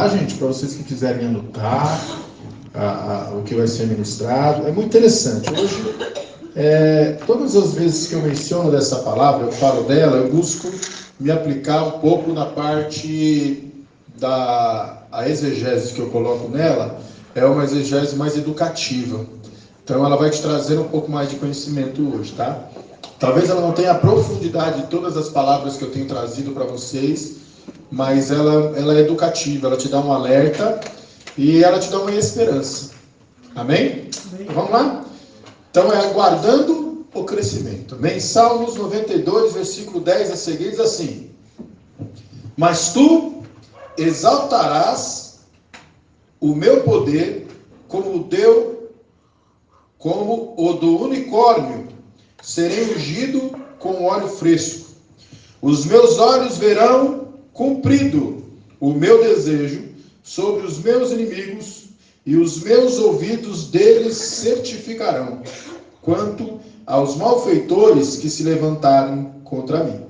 Gente, para vocês que quiserem anotar o que vai ser ministrado, é muito interessante. Hoje, todas as vezes que eu menciono dessa palavra, eu falo dela, eu busco me aplicar um pouco na parte a exegese que eu coloco nela, é uma exegese mais educativa. Então ela vai te trazer um pouco mais de conhecimento hoje, tá? Talvez ela não tenha a profundidade de todas as palavras que eu tenho trazido para vocês, mas ela é educativa, ela te dá um alerta e ela te dá uma esperança. Amém? Então, vamos lá? Então é aguardando o crescimento. Amém? Salmos 92, versículo 10 a seguir diz assim: mas tu exaltarás o meu poder como o do unicórnio, serei ungido com óleo fresco. Os meus olhos verão cumprido o meu desejo sobre os meus inimigos, e os meus ouvidos deles certificarão, quanto aos malfeitores que se levantarem contra mim.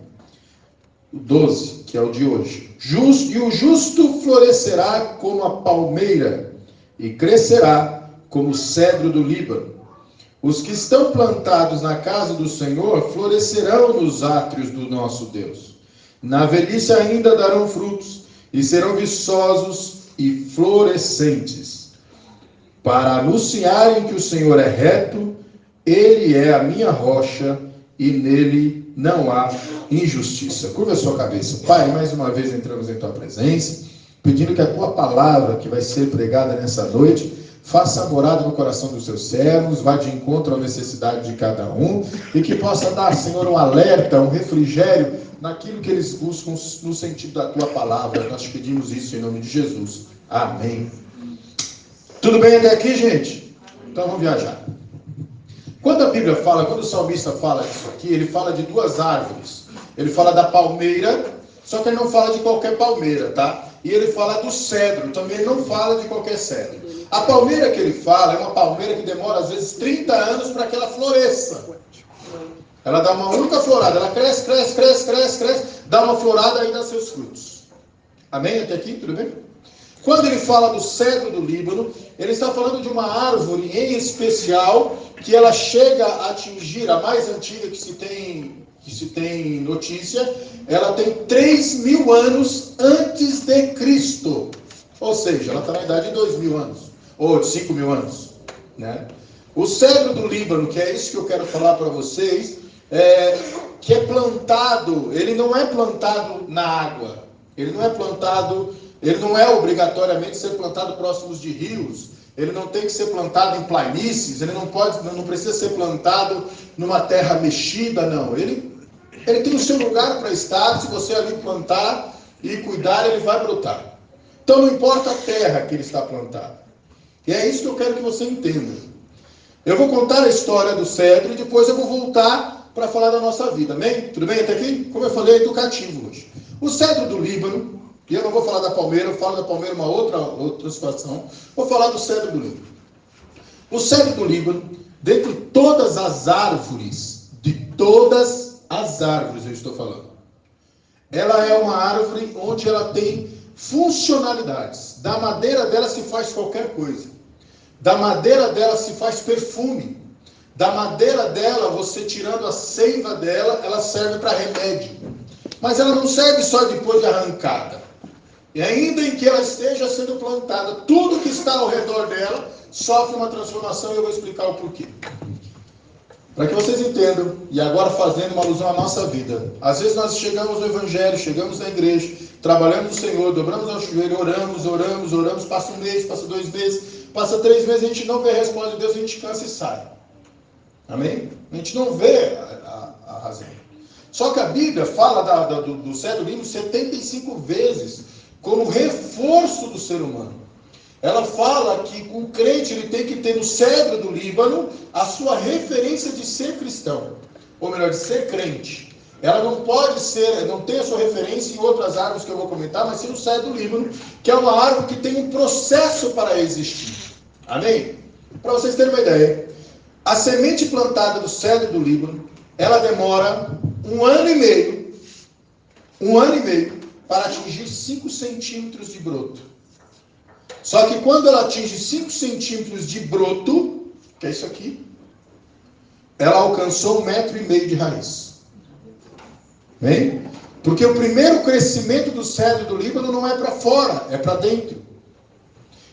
O 12, que é o de hoje. E o justo florescerá como a palmeira, e crescerá como o cedro do Líbano. Os que estão plantados na casa do Senhor florescerão nos átrios do nosso Deus. Na velhice ainda darão frutos, e serão viçosos e florescentes, para anunciarem que o Senhor é reto, Ele é a minha rocha, e nele não há injustiça. Curva a sua cabeça. Pai, mais uma vez entramos em Tua presença, pedindo que a Tua palavra, que vai ser pregada nessa noite, faça morada no coração dos seus servos, vá de encontro à necessidade de cada um, e que possa dar, Senhor, um alerta, um refrigério, naquilo que eles buscam no sentido da Tua palavra. Nós te pedimos isso em nome de Jesus. Amém. Tudo bem até aqui, gente? Então vamos viajar. Quando a Bíblia fala, quando o salmista fala disso aqui, ele fala de duas árvores. Ele fala da palmeira, só que ele não fala de qualquer palmeira, tá? E ele fala do cedro, também ele não fala de qualquer cedro. A palmeira que ele fala é uma palmeira que demora às vezes 30 anos para que ela floresça. Ela dá uma única florada, ela cresce, dá uma florada e dá seus frutos. Amém? Até aqui, tudo bem? Quando ele fala do cedro do Líbano, ele está falando de uma árvore em especial, que ela chega a atingir, a mais antiga que se tem notícia, ela tem 3.000 anos antes de Cristo. Ou seja, ela está na idade de 2.000 anos, ou de 5.000 anos. Né? O cedro do Líbano, que é isso que eu quero falar para vocês, que é plantado, ele não é plantado na água, ele não é obrigatoriamente ser plantado próximos de rios, ele não tem que ser plantado em planícies, ele não precisa ser plantado numa terra mexida, não. Ele tem o seu lugar para estar, se você ali plantar e cuidar, ele vai brotar. Então não importa a terra que ele está plantado. E é isso que eu quero que você entenda. Eu vou contar a história do cedro e depois eu vou voltar para falar da nossa vida, amém? Tudo bem até aqui? Como eu falei, é educativo hoje. O cedro do Líbano, e eu não vou falar da palmeira, eu falo da palmeira uma outra situação, vou falar do cedro do Líbano. O cedro do Líbano, dentre todas as árvores, eu estou falando, ela é uma árvore onde ela tem funcionalidades. Da madeira dela se faz qualquer coisa. Da madeira dela se faz perfume. Da madeira dela, você tirando a seiva dela, ela serve para remédio. Mas ela não serve só depois de arrancada. E ainda em que ela esteja sendo plantada, tudo que está ao redor dela sofre uma transformação, e eu vou explicar o porquê. Para que vocês entendam, e agora fazendo uma alusão à nossa vida. Às vezes nós chegamos no Evangelho, chegamos na igreja, trabalhamos no Senhor, dobramos ao joelho, oramos, passa 1 mês, passa 2 meses, passa 3 meses, a gente não vê a resposta de Deus, a gente cansa e sai. Amém? A gente não vê a razão. Só que a Bíblia fala do cedro Líbano 75 vezes como reforço do ser humano. Ela fala que o crente ele tem que ter no cedro do Líbano a sua referência de ser cristão. Ou melhor, de ser crente. Ela não pode ser, não tem a sua referência em outras árvores que eu vou comentar, mas sim no cedro do Líbano, que é uma árvore que tem um processo para existir. Amém? Para vocês terem uma ideia, a semente plantada do cedro do Líbano, ela demora 1 ano e meio para atingir 5 centímetros de broto. Só que quando ela atinge 5 centímetros de broto, que é isso aqui, ela alcançou 1,5 metro de raiz. Bem? Porque o primeiro crescimento do cedro do Líbano não é para fora, é para dentro.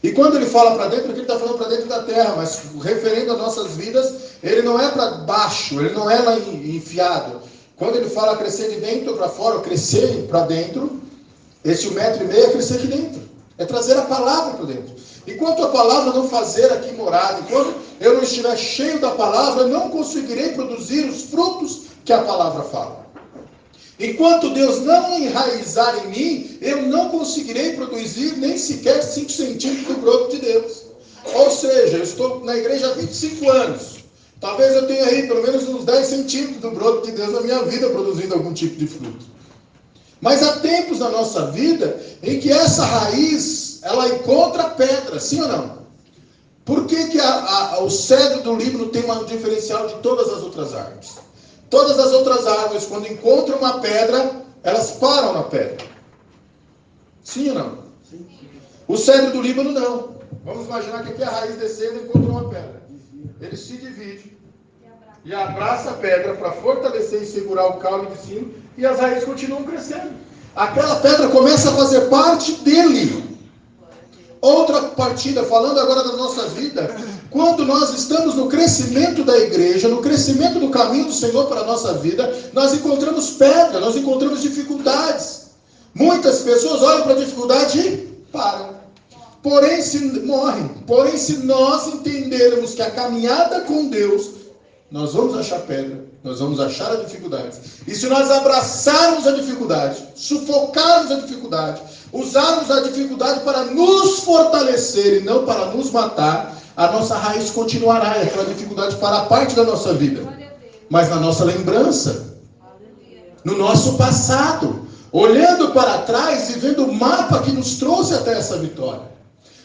E quando ele fala para dentro, ele está falando para dentro da terra, mas referendo às nossas vidas, ele não é para baixo, ele não é lá enfiado. Quando ele fala crescer de dentro para fora, ou crescer para dentro, esse 1,5 metro é crescer aqui dentro. É trazer a palavra para dentro. Enquanto a palavra não fazer aqui morada, enquanto eu não estiver cheio da palavra, eu não conseguirei produzir os frutos que a palavra fala. Enquanto Deus não enraizar em mim, eu não conseguirei produzir nem sequer 5 centímetros do broto de Deus. Ou seja, eu estou na igreja há 25 anos. Talvez eu tenha aí pelo menos uns 10 centímetros do broto de Deus na minha vida, produzindo algum tipo de fruto. Mas há tempos na nossa vida em que essa raiz, ela encontra pedra, sim ou não? Por que o cedro do Líbano tem um diferencial de todas as outras árvores? Todas as outras árvores, quando encontram uma pedra, elas param na pedra. Sim ou não? Sim. O cedro do Líbano não. Vamos imaginar que aqui a raiz descendo encontra uma pedra. Ele se divide e abraça a pedra para fortalecer e segurar o caule de cima, e as raízes continuam crescendo. Aquela pedra começa a fazer parte dele. Outra partida, falando agora da nossa vida, quando nós estamos no crescimento da igreja, no crescimento do caminho do Senhor para a nossa vida, nós encontramos pedra, nós encontramos dificuldades. Muitas pessoas olham para a dificuldade e param. Porém, se nós entendermos que a caminhada com Deus, nós vamos achar pedra, nós vamos achar as dificuldades. E se nós abraçarmos a dificuldade, sufocarmos a dificuldade, usarmos a dificuldade para nos fortalecer e não para nos matar, a nossa raiz continuará, e aquela dificuldade fará parte da nossa vida. Mas na nossa lembrança, no nosso passado, olhando para trás e vendo o mapa que nos trouxe até essa vitória.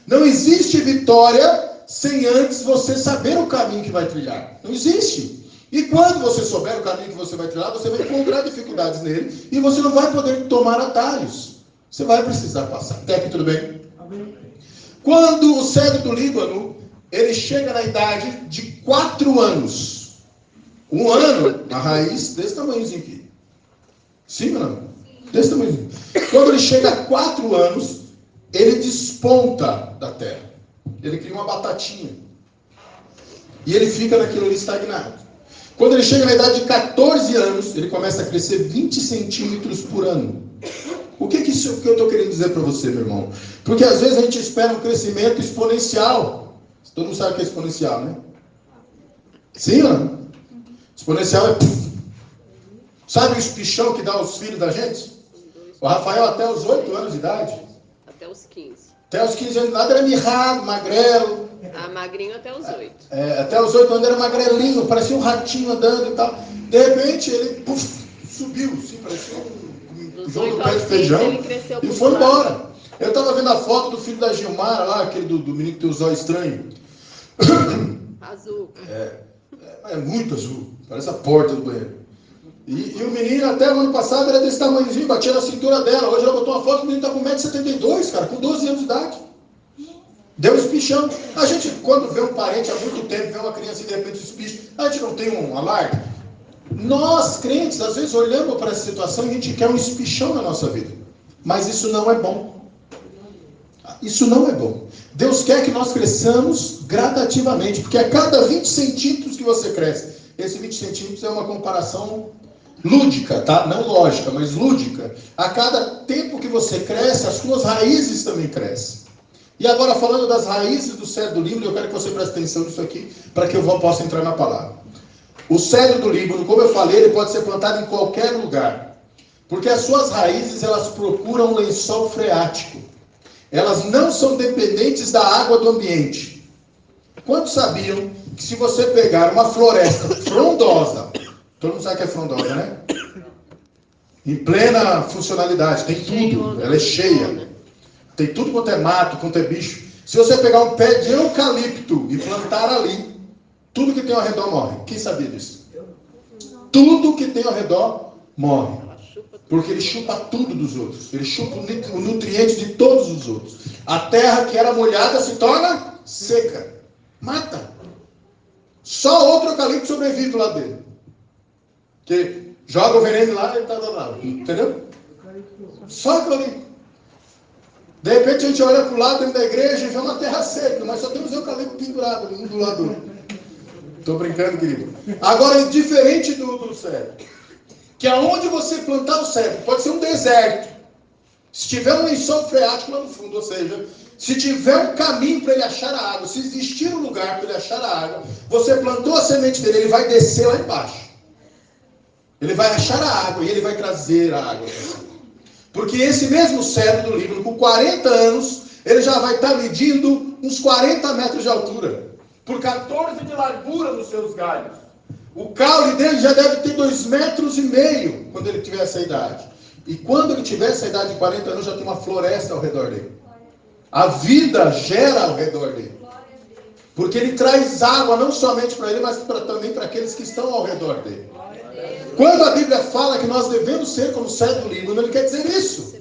Não existe vitória sem antes você saber o caminho que vai trilhar. Não existe. E quando você souber o caminho que você vai trilhar, você vai encontrar dificuldades nele e você não vai poder tomar atalhos. Você vai precisar passar. Até aqui tudo bem? Amém. Quando o cedro do Líbano, ele chega na idade de 4 anos. 1 ano, a raiz desse tamanhozinho aqui. Sim ou não? Desse tamanhozinho. Quando ele chega a 4 anos, ele desponta da terra. Ele cria uma batatinha. E ele fica naquilo ali estagnado. Quando ele chega na idade de 14 anos, ele começa a crescer 20 centímetros por ano. O que eu estou querendo dizer para você, meu irmão? Porque às vezes a gente espera um crescimento exponencial. Todo mundo sabe o que é exponencial, né? Sim ou não? Exponencial é... Sabe o espichão que dá aos filhos da gente? O Rafael até os 8 anos de idade. Até os 15. Até os 15 anos de idade era mirrado, magrelo. Magrinho até os 8. Até os 8 anos era magrelinho, parecia um ratinho andando e tal. De repente ele subiu, assim, parecia um jogo do pé de feijão e foi embora. Eu estava vendo a foto do filho da Gilmara lá, aquele do menino que tem os olhos estranhos. Azul. É muito azul, parece a porta do banheiro. E o menino até o ano passado era desse tamanhozinho, batia na cintura dela. Hoje ela botou uma foto, o menino está com 1,72 m, cara, com 12 anos de idade. Deu um espichão. A gente, quando vê um parente há muito tempo, vê uma criança e de repente espicha, a gente não tem um alarde? Nós, crentes, às vezes olhamos para essa situação e a gente quer um espichão na nossa vida. Mas isso não é bom. Isso não é bom. Deus quer que nós cresçamos gradativamente, porque a cada 20 centímetros que você cresce, esse 20 centímetros é uma comparação lúdica, tá? Não lógica, mas lúdica. A cada tempo que você cresce, as suas raízes também crescem. E agora, falando das raízes do cedro do Líbano, eu quero que você preste atenção nisso aqui, para que eu possa entrar na palavra. O cedro do Líbano, como eu falei, ele pode ser plantado em qualquer lugar. Porque as suas raízes, elas procuram um lençol freático. Elas não são dependentes da água do ambiente. Quantos sabiam que se você pegar uma floresta frondosa, todo mundo sabe que é frondosa, né? Em plena funcionalidade, tem tudo, ela é cheia. Tem tudo quanto é mato, quanto é bicho. Se você pegar um pé de eucalipto e plantar ali, tudo que tem ao redor morre. Quem sabia disso? Tudo que tem ao redor morre. Porque ele chupa tudo dos outros. Ele chupa o nutriente de todos os outros. A terra que era molhada se torna seca. Mata. Só outro eucalipto sobrevive do lado dele. Que joga o veneno lá e ele está lá. Entendeu? Só eucalipto. De repente a gente olha para o lado dentro da igreja e vê uma terra seca. Mas só temos eucalipto pendurado um do lado do outro. Estou brincando, querido. Agora, é diferente do cedro. Que aonde você plantar o cedro, pode ser um deserto. Se tiver um lençol freático lá no fundo, ou seja, se tiver um caminho para ele achar a água, se existir um lugar para ele achar a água, você plantou a semente dele, ele vai descer lá embaixo. Ele vai achar a água e ele vai trazer a água. Porque esse mesmo cedro do Líbano, com 40 anos, ele já vai estar medindo uns 40 metros de altura. Por 14 de largura nos seus galhos. O caule dele já deve ter 2,5 metros quando ele tiver essa idade. E quando ele tiver essa idade de 40 anos, já tem uma floresta ao redor dele. A vida gera ao redor dele. Porque ele traz água não somente para ele, mas também para aqueles que estão ao redor dele. Quando a Bíblia fala que nós devemos ser como o cedro do Líbano, ele quer dizer isso.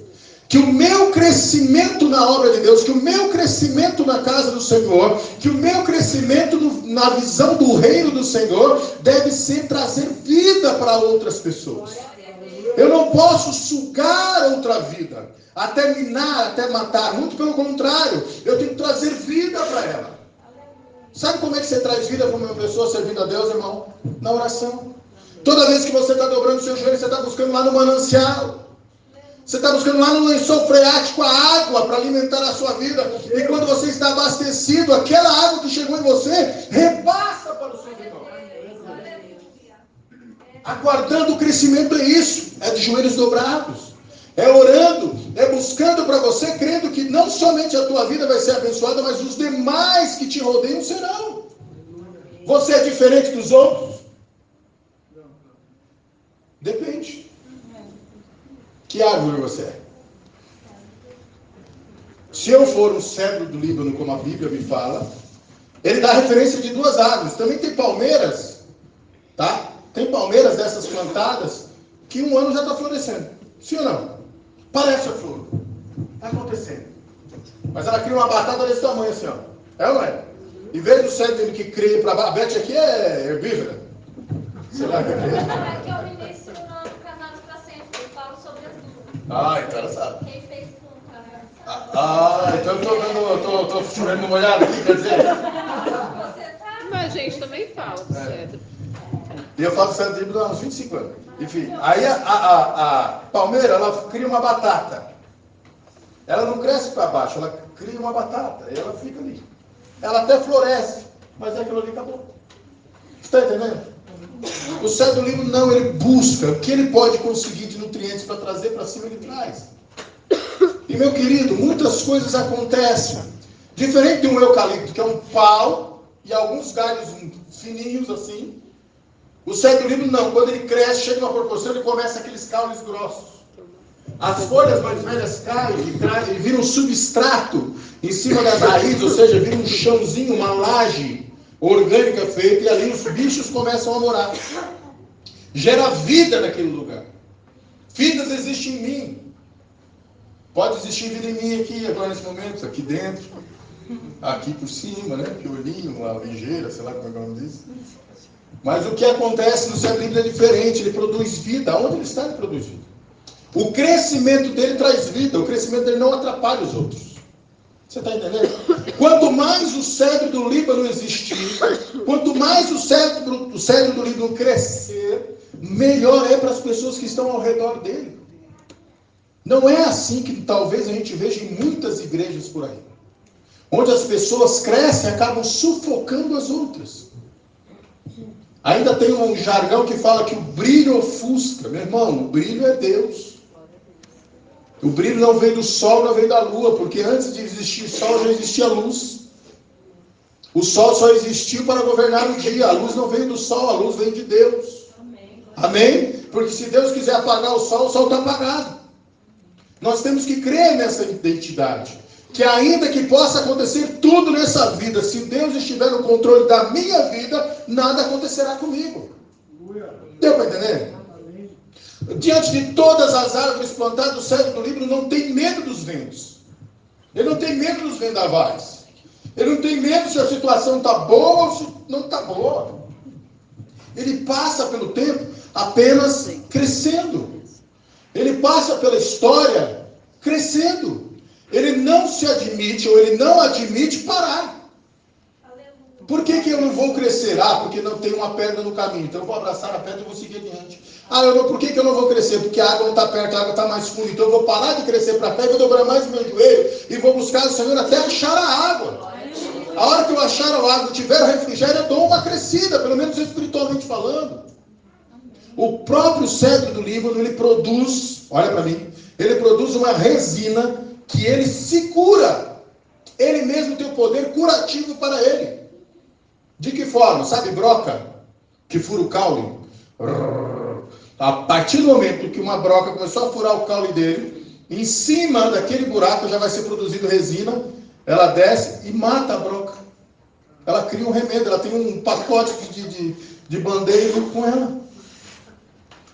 Que o meu crescimento na obra de Deus, que o meu crescimento na casa do Senhor, que o meu crescimento na visão do reino do Senhor, deve ser trazer vida para outras pessoas. Eu não posso sugar outra vida, até minar, até matar. Muito pelo contrário, eu tenho que trazer vida para ela. Sabe como é que você traz vida para uma pessoa servindo a Deus, irmão? Na oração. Toda vez que você está dobrando o seu joelho, você está buscando lá no manancial. Você está buscando lá no lençol freático a água para alimentar a sua vida. E quando você está abastecido, aquela água que chegou em você, repassa para o seu irmão. Aguardando o crescimento é isso. É de joelhos dobrados. É orando. É buscando para você, crendo que não somente a tua vida vai ser abençoada, mas os demais que te rodeiam serão. Você é diferente dos outros? Depende. Que árvore você é? Se eu for um cedro do Líbano, como a Bíblia me fala, ele dá referência de 2 árvores. Também tem palmeiras, tá? Tem palmeiras dessas plantadas que um ano já está florescendo. Sim ou não? Parece a flor. Está acontecendo. Mas ela cria uma batata desse tamanho assim, ó. É ou não é? Em vez do cedro que cria para baixo, a Beth aqui é herbívora. Sei lá o que é. Então ela sabe. Quem fez com então eu tô chovendo no molhado aqui, quer dizer. Mas a gente também fala do cedro. E eu falo cedro de Líbano há uns 25 anos. Enfim, aí a palmeira, ela cria uma batata. Ela não cresce para baixo, ela cria uma batata. E ela fica ali. Ela até floresce, mas aquilo ali acabou. Está entendendo? O cedro do Líbano não, ele busca o que ele pode conseguir de nutrientes para trazer para cima, ele traz. E meu querido, muitas coisas acontecem. Diferente de um eucalipto, que é um pau e alguns galhos fininhos assim. O cedro do Líbano não, quando ele cresce, chega a uma proporção, ele começa aqueles caules grossos. As folhas mais velhas caem e viram um substrato em cima das raízes, ou seja, vira um chãozinho, uma laje orgânica feita, e ali os bichos começam a morar. Gera vida naquele lugar. Vidas existem em mim. Pode existir vida em mim aqui, agora nesse momento, aqui dentro, aqui por cima, né? Que olhinho, uma ligeira, sei lá como é que o nome diz. Mas o que acontece no cérebro dele é diferente, ele produz vida. Onde ele está, ele produz vida. O crescimento dele traz vida, o crescimento dele não atrapalha os outros. Você está entendendo? Quanto mais o cedro do Líbano existir, quanto mais o cedro do Líbano crescer, melhor é para as pessoas que estão ao redor dele. Não é assim que talvez a gente veja em muitas igrejas por aí. Onde as pessoas crescem e acabam sufocando as outras. Ainda tem um jargão que fala que o brilho ofusca. Meu irmão, o brilho é Deus. O brilho não veio do sol, não veio da lua, porque antes de existir sol já existia luz. O sol só existiu para governar o dia. A luz não veio do sol, a luz veio de Deus. Amém? Porque se Deus quiser apagar o sol está apagado. Nós temos que crer nessa identidade. Que ainda que possa acontecer tudo nessa vida, se Deus estiver no controle da minha vida, nada acontecerá comigo. Deu para entender? Diante de todas as árvores plantadas, o cedro do Líbano não tem medo dos ventos. Ele não tem medo dos vendavais. Ele não tem medo se a situação está boa ou se não está boa. Ele passa pelo tempo apenas crescendo. Ele passa pela história crescendo. Ele não se admite, ou ele não admite parar. Por que eu não vou crescer? Porque não tem uma pedra no caminho. Então eu vou abraçar a pedra e vou seguir adiante. Por que eu não vou crescer? Porque a água não está perto, a água está mais funda. Então eu vou parar de crescer para cá e vou dobrar mais o meu joelho e vou buscar o Senhor até achar a água. A hora que eu achar a água, tiver o refrigério, eu dou uma crescida, pelo menos espiritualmente falando. O próprio cedro do Líbano, ele produz, olha para mim, ele produz uma resina que ele se cura. Ele mesmo tem o poder curativo para ele. De que forma? Sabe broca? Que fura o caule? A partir do momento que uma broca começou a furar o caule dele, em cima daquele buraco já vai ser produzido resina, ela desce e mata a broca. Ela cria um remédio, ela tem um pacote de band-aid com ela.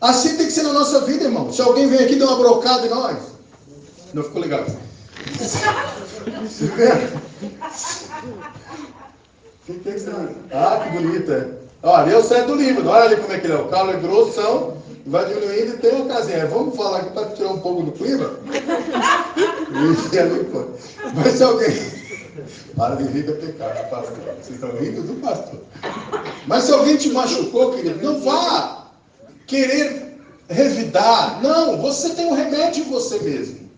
Assim tem que ser na nossa vida, irmão. Se alguém vem aqui e dá uma brocada em nós, não ficou legal. Que você... que bonita. Olha, eu saio do Líbano. Olha ali como é que ele é. O caule é grossão, vai diminuindo e tem uma casinha. Vamos falar aqui para tirar um pouco do clima? Mas se alguém... Para de rir da pecado, pastor. Vocês estão rindo do pastor. Mas se alguém te machucou, querido, não vá querer revidar. Não, você tem um remédio em você mesmo.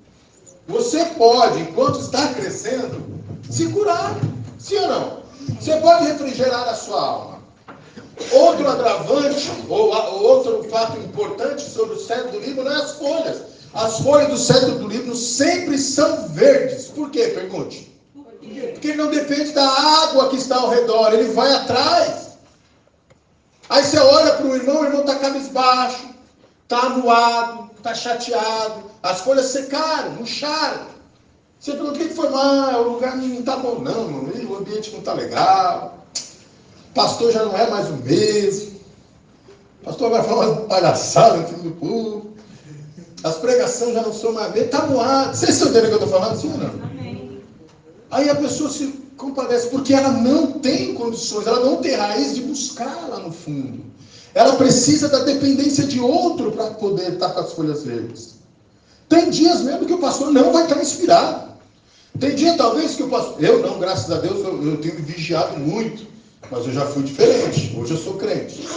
Você pode, enquanto está crescendo, se curar. Sim ou não? Você pode refrigerar a sua alma. Outro agravante, ou outro fato importante sobre o cedro do Líbano é as folhas. As folhas do cedro do Líbano sempre são verdes. Por quê? Pergunte. Porque ele não depende da água que está ao redor, ele vai atrás. Aí você olha para o irmão está cabisbaixo, está amuado, está chateado, as folhas secaram, murcharam. Você pergunta, o que foi mal? O lugar não está bom, não, o ambiente não está legal. O pastor já não é mais o mesmo. O pastor vai falar uma palhaçada no fim do culto. As pregações já não são mais mesmo. Está moado. Vocês estão entendendo o que eu estou falando? Sim ou não? Amém. Aí a pessoa se compadece, porque ela não tem condições, ela não tem raiz de buscar lá no fundo. Ela precisa da dependência de outro para poder estar com as folhas verdes. Tem dias mesmo que o pastor não vai estar inspirado. Tem dia talvez que o pastor... Eu não, graças a Deus, eu tenho me vigiado muito. Mas eu já fui diferente. Hoje eu sou crente.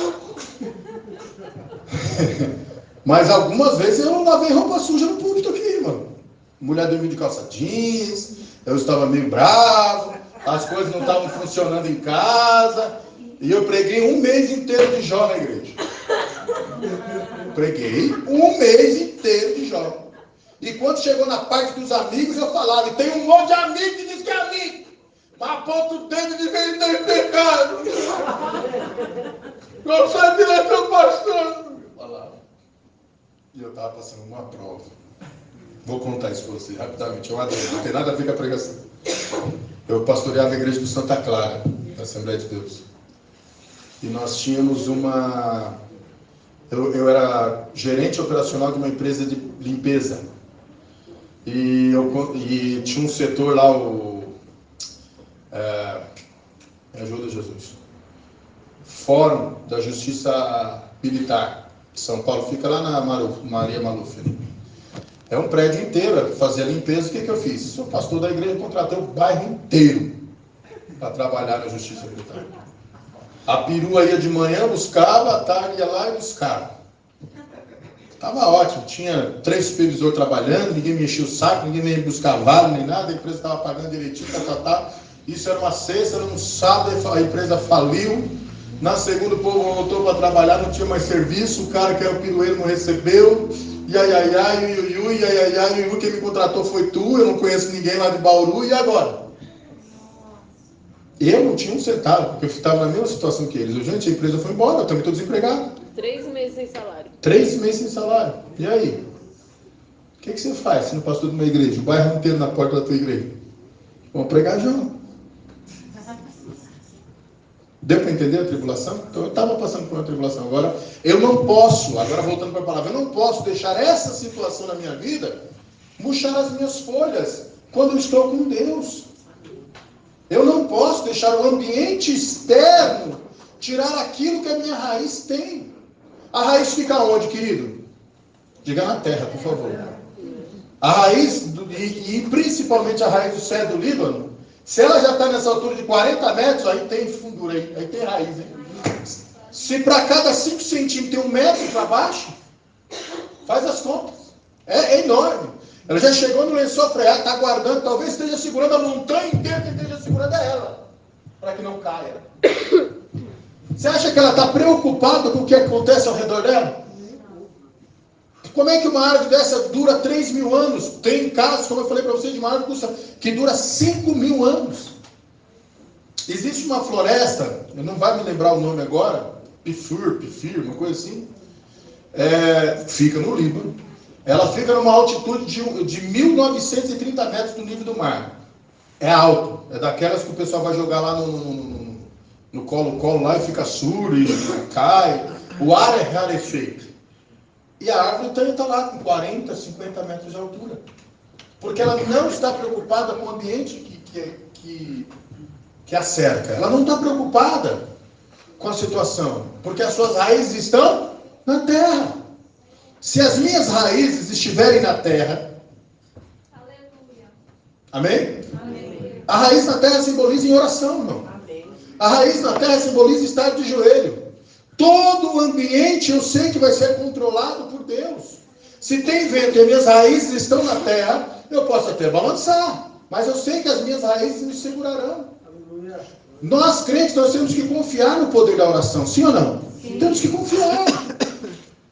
Mas algumas vezes eu lavei roupa suja no púlpito aqui, mano. Mulher dormiu de calça jeans, eu estava meio bravo, as coisas não estavam funcionando em casa, e eu preguei 1 mês inteiro de Jó na igreja. Preguei 1 mês inteiro de Jó. E quando chegou na parte dos amigos, eu falava, e tem um monte de amigo que diz que é amigo, mas aponta o dedo de vez em quando em pecado. Não sai de lá, seu pastor. Eu falava. E eu estava passando uma prova. Vou contar isso para você rapidamente. É uma dor, não tem nada a ver com a pregação. Eu pastoreava a igreja do Santa Clara, da Assembleia de Deus. E nós tínhamos uma... Eu era gerente operacional de uma empresa de limpeza. E tinha um setor lá, me ajuda, Jesus. Fórum da Justiça Militar. São Paulo fica lá na Maria Maluf. É um prédio inteiro, fazia limpeza. O que eu fiz? Sou pastor da igreja, contratei o bairro inteiro para trabalhar na Justiça Militar. A perua ia de manhã, buscava, à tarde ia lá e buscava. Estava ótimo, tinha 3 supervisores trabalhando, ninguém me enchia o saco, ninguém me buscar vale, nem nada, a empresa estava pagando direitinho, Isso era uma sexta, era um sábado, a empresa faliu. Na segunda o povo voltou para trabalhar, não tinha mais serviço, o cara que era o pirueiro não recebeu. Quem me contratou foi tu, eu não conheço ninguém lá de Bauru, e agora? Eu não tinha um centavo, porque eu estava na mesma situação que eles. Gente, a empresa foi embora, eu também estou desempregado. 3 meses sem salário. 3 meses sem salário. E aí? O que você faz sendo pastor de uma igreja? O bairro inteiro na porta da tua igreja. Vamos pregar já. Deu para entender a tribulação? Então eu estava passando por uma tribulação. Agora eu não posso, agora voltando para a palavra, eu não posso deixar essa situação na minha vida murchar as minhas folhas quando eu estou com Deus. Eu não posso deixar o ambiente externo tirar aquilo que a minha raiz tem. A raiz fica onde, querido? Diga na terra, por favor. A raiz, e principalmente a raiz do cedro do Líbano, se ela já está nessa altura de 40 metros, aí tem fundura, aí tem raiz. Hein? Se para cada 5 centímetros tem 1 metro para baixo, faz as contas. É enorme. Ela já chegou no lençol freático, está guardando, talvez esteja segurando a montanha inteira, que esteja segurando ela, para que não caia. Você acha que ela está preocupada com o que acontece ao redor dela? Como é que uma árvore dessa dura 3.000 anos? Tem casos, como eu falei para vocês, de uma árvore que dura 5.000 anos. Existe uma floresta, eu não vai me lembrar o nome agora, Pifir, uma coisa assim, fica no Líbano. Ela fica numa altitude de 1.930 metros do nível do mar. É alto, é daquelas que o pessoal vai jogar lá no colo lá e fica surdo e cai. O ar é rarefeito. E a árvore está lá com 40, 50 metros de altura. Porque ela não está preocupada com o ambiente que a cerca. Ela não está preocupada com a situação. Porque as suas raízes estão na terra. Se as minhas raízes estiverem na terra... Aleluia. Amém? Amém. A raiz na terra simboliza em oração, irmão. Amém. A raiz na terra simboliza estar de joelho. Todo o ambiente eu sei que vai ser controlado por Deus. Se tem vento e as minhas raízes estão na terra, eu posso até balançar, mas eu sei que as minhas raízes me segurarão. Aleluia. Nós crentes, nós temos que confiar no poder da oração, sim ou não? Sim. Temos que confiar.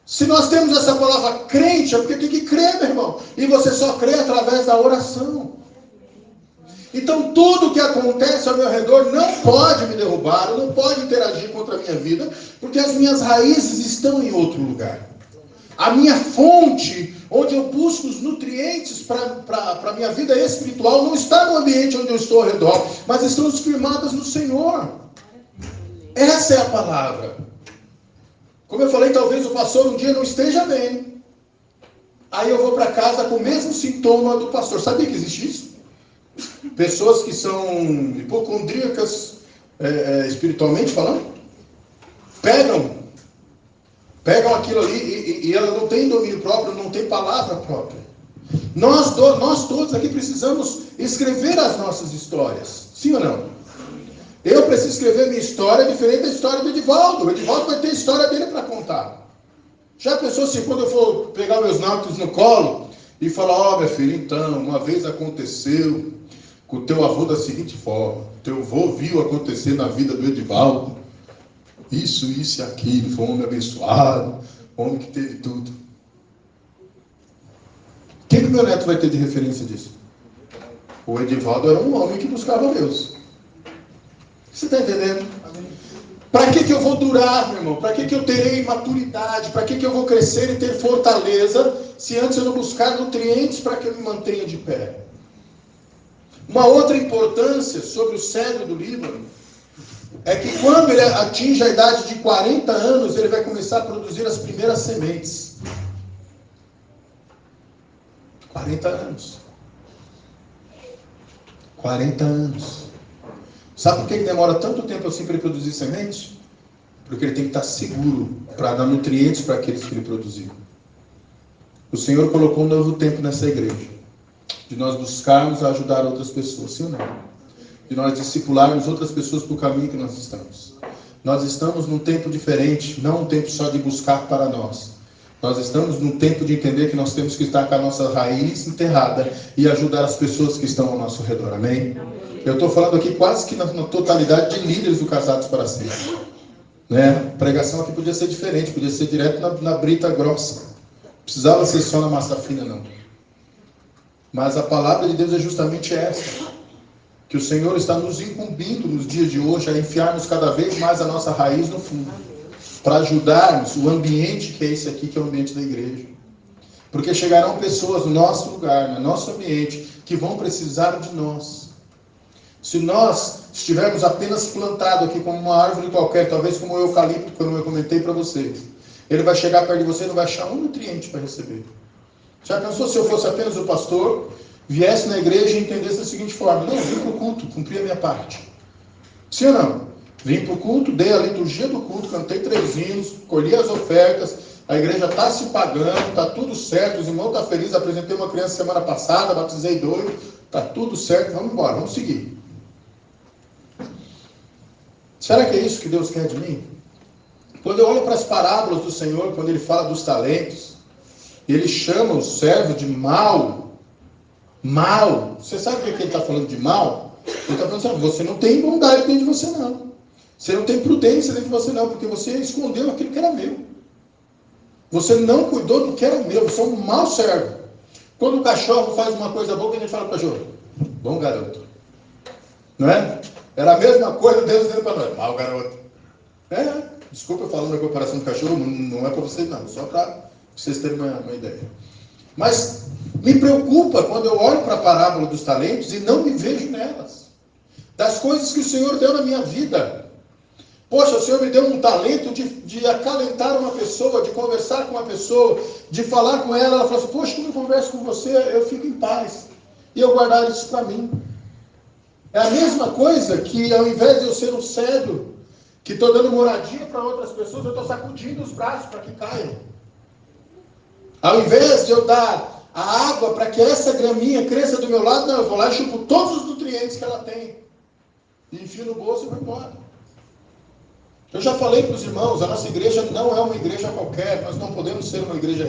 Se nós temos essa palavra crente, é porque tem que crer, meu irmão. E você só crê através da oração. Então, tudo que acontece ao meu redor não pode me derrubar, não pode interagir contra a minha vida, porque as minhas raízes estão em outro lugar. A minha fonte, onde eu busco os nutrientes para a minha vida espiritual, não está no ambiente onde eu estou ao redor, mas estão firmadas no Senhor. Essa é a palavra. Como eu falei, talvez o pastor um dia não esteja bem. Aí eu vou para casa com o mesmo sintoma do pastor. Sabia que existe isso? Pessoas que são hipocondríacas, espiritualmente falando, pegam aquilo ali e ela não tem domínio próprio, não tem palavra própria. Nós todos aqui precisamos escrever as nossas histórias. Sim ou não? Eu preciso escrever minha história diferente da história do Edivaldo. O Edivaldo vai ter a história dele para contar. Já pensou assim, quando eu for pegar meus netos no colo e falar, minha filha, então, uma vez aconteceu com o teu avô da seguinte forma, teu avô viu acontecer na vida do Edivaldo, isso e aquilo, foi um homem abençoado, homem que teve tudo. Quem que meu neto vai ter de referência disso? O Edivaldo era um homem que buscava Deus. Você está entendendo? Para que eu vou durar, meu irmão? Para que eu terei maturidade? Para que eu vou crescer e ter fortaleza, se antes eu não buscar nutrientes para que eu me mantenha de pé? Uma outra importância sobre o cedro do Líbano é que quando ele atinge a idade de 40 anos, ele vai começar a produzir as primeiras sementes. 40 anos. 40 anos. Sabe por que ele demora tanto tempo assim para ele produzir sementes? Porque ele tem que estar seguro para dar nutrientes para aqueles que ele produziu. O Senhor colocou um novo tempo nessa igreja. De nós buscarmos ajudar outras pessoas, sim ou não? De nós discipularmos outras pessoas para o caminho que nós estamos. Nós estamos num tempo diferente, não um tempo só de buscar para nós. Nós estamos num tempo de entender que nós temos que estar com a nossa raiz enterrada e ajudar as pessoas que estão ao nosso redor, amém? Eu estou falando aqui quase que na totalidade de líderes do Casados para Sempre. Né? A pregação aqui podia ser diferente, podia ser direto na brita grossa. Não precisava ser só na massa fina, não. Mas a palavra de Deus é justamente essa. Que o Senhor está nos incumbindo nos dias de hoje a enfiarmos cada vez mais a nossa raiz no fundo. Para ajudarmos o ambiente que é esse aqui, que é o ambiente da igreja. Porque chegarão pessoas no nosso lugar, no nosso ambiente, que vão precisar de nós. Se nós estivermos apenas plantado aqui como uma árvore qualquer, talvez como o eucalipto, como eu comentei para vocês, ele vai chegar perto de você e não vai achar um nutriente para receber. Já pensou se eu fosse apenas o pastor, viesse na igreja e entendesse da seguinte forma: não, vim para o culto, cumpri a minha parte. Sim ou não? Vim para o culto, dei a liturgia do culto, cantei 3 hinos, colhi as ofertas, a igreja está se pagando, está tudo certo, os irmãos estão felizes, apresentei uma criança semana passada, batizei 2, está tudo certo, vamos embora, vamos seguir. Será que é isso que Deus quer de mim? Quando eu olho para as parábolas do Senhor, quando Ele fala dos talentos, Ele chama o servo de mau. Você sabe o que Ele está falando de mal? Ele está falando assim: você não tem bondade dentro de você não. Você não tem prudência dentro de você não, porque você escondeu aquilo que era meu. Você não cuidou do que era meu, você é um mau servo. Quando o cachorro faz uma coisa boa, a gente fala para o cachorro: bom garoto. Não é? Era a mesma coisa Deus dizendo para nós: mau garoto. Desculpa falando a comparação do cachorro, não é para vocês não, só para vocês terem uma ideia. Mas me preocupa quando eu olho para a parábola dos talentos e não me vejo nelas. Das coisas que o Senhor deu na minha vida. Poxa, o Senhor me deu um talento de acalentar uma pessoa, de conversar com uma pessoa, de falar com ela. Ela fala assim: poxa, quando eu converso com você, eu fico em paz. E eu guardar isso para mim. É a mesma coisa que, ao invés de eu ser um cego, que estou dando moradia para outras pessoas, eu estou sacudindo os braços para que caiam. Ao invés de eu dar a água para que essa graminha cresça do meu lado, não, eu vou lá e chupo todos os nutrientes que ela tem. E enfio no bolso e vou embora. Eu já falei para os irmãos, a nossa igreja não é uma igreja qualquer, nós não podemos ser uma igreja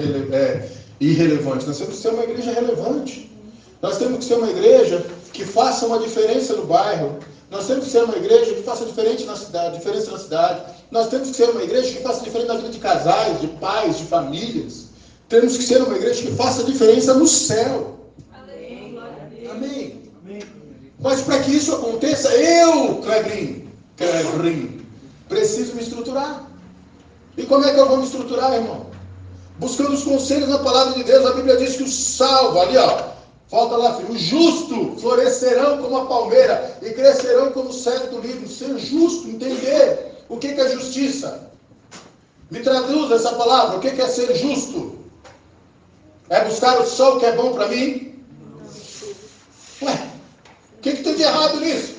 irrelevante, nós temos que ser uma igreja relevante. Nós temos que ser uma igreja que faça uma diferença no bairro. Nós temos que ser uma igreja que faça diferença na cidade. Nós temos que ser uma igreja que faça diferença na vida de casais, de pais, de famílias. Temos que ser uma igreja que faça diferença no céu. Amém. Amém. Mas para que isso aconteça, eu, Clebrinho, preciso me estruturar. E como é que eu vou me estruturar, irmão? Buscando os conselhos na palavra de Deus. A Bíblia diz que o salvo, ali ó, volta lá, filho. O justo florescerão como a palmeira e crescerão como o cedro do Líbano. Ser justo, entender o que é justiça. Me traduza essa palavra. O que é ser justo? É buscar o sol que é bom para mim? Ué, o que tem de errado nisso?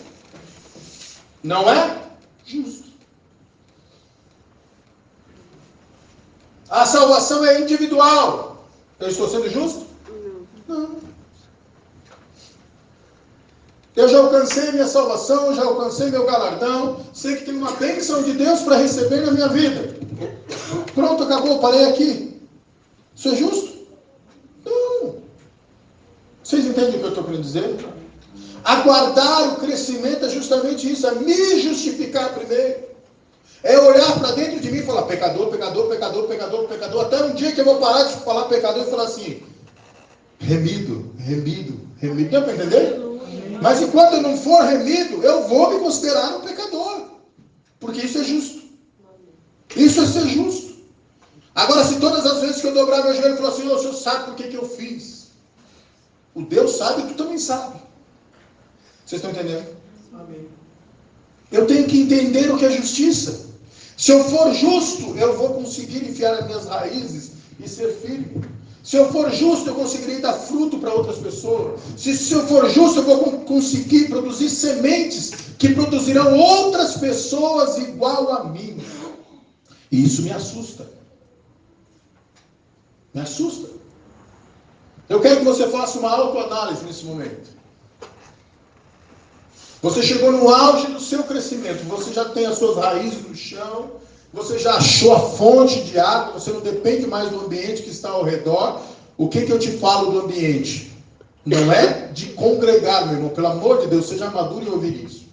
Não é justo. A salvação é individual. Eu estou sendo justo? Não. Eu já alcancei minha salvação, já alcancei meu galardão, sei que tem uma bênção de Deus para receber na minha vida. Pronto, acabou, parei aqui. Isso é justo? Não. Vocês entendem o que eu estou querendo dizer? Aguardar o crescimento é justamente isso, é me justificar primeiro. É olhar para dentro de mim e falar: pecador, pecador, pecador, pecador, pecador, até um dia que eu vou parar de falar pecador e falar assim: remido. Deu para entender? Mas enquanto eu não for remido, eu vou me considerar um pecador. Porque isso é justo. Isso é ser justo. Agora, se todas as vezes que eu dobrar meu joelho e falar assim: o Senhor sabe por que eu fiz. O Deus sabe e tu também sabe. Vocês estão entendendo? Amém. Eu tenho que entender o que é justiça. Se eu for justo, eu vou conseguir enfiar as minhas raízes e ser firme. Se eu for justo, eu conseguirei dar fruto para outras pessoas. Se eu for justo, eu vou conseguir produzir sementes que produzirão outras pessoas igual a mim. E isso me assusta. Me assusta. Eu quero que você faça uma autoanálise nesse momento. Você chegou no auge do seu crescimento, você já tem as suas raízes no chão, você já achou a fonte de água, você não depende mais do ambiente que está ao redor. O que eu te falo do ambiente? Não é de congregar, meu irmão, pelo amor de Deus, seja maduro em ouvir isso.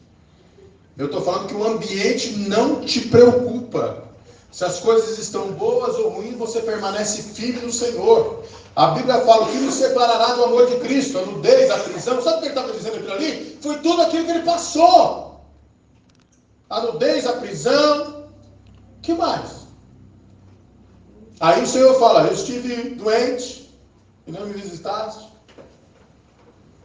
Eu estou falando que o ambiente não te preocupa. Se as coisas estão boas ou ruins, você permanece firme no Senhor. A Bíblia fala: o que nos separará do amor de Cristo? A nudez, a prisão. Sabe o que ele estava dizendo aquilo ali? Foi tudo aquilo que ele passou. A nudez, a prisão. O que mais? Aí o Senhor fala: eu estive doente e não me visitaste.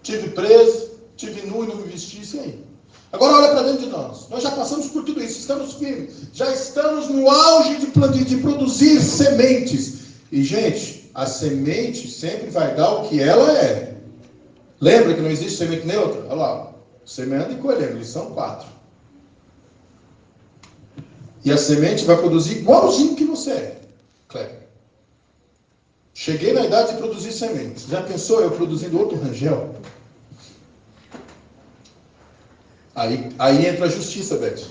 Estive preso, estive nu e não me vestisse. E aí? Agora olha para dentro de nós. Nós já passamos por tudo isso, estamos firmes. Já estamos no auge de produzir sementes. E, gente, a semente sempre vai dar o que ela é. Lembra que não existe semente neutra? Olha lá. Semeando e colhendo, lição 4. E a semente vai produzir igualzinho que você é. Cleber. Cheguei na idade de produzir sementes. Já pensou eu produzindo outro rangel? Aí entra a justiça, Beth.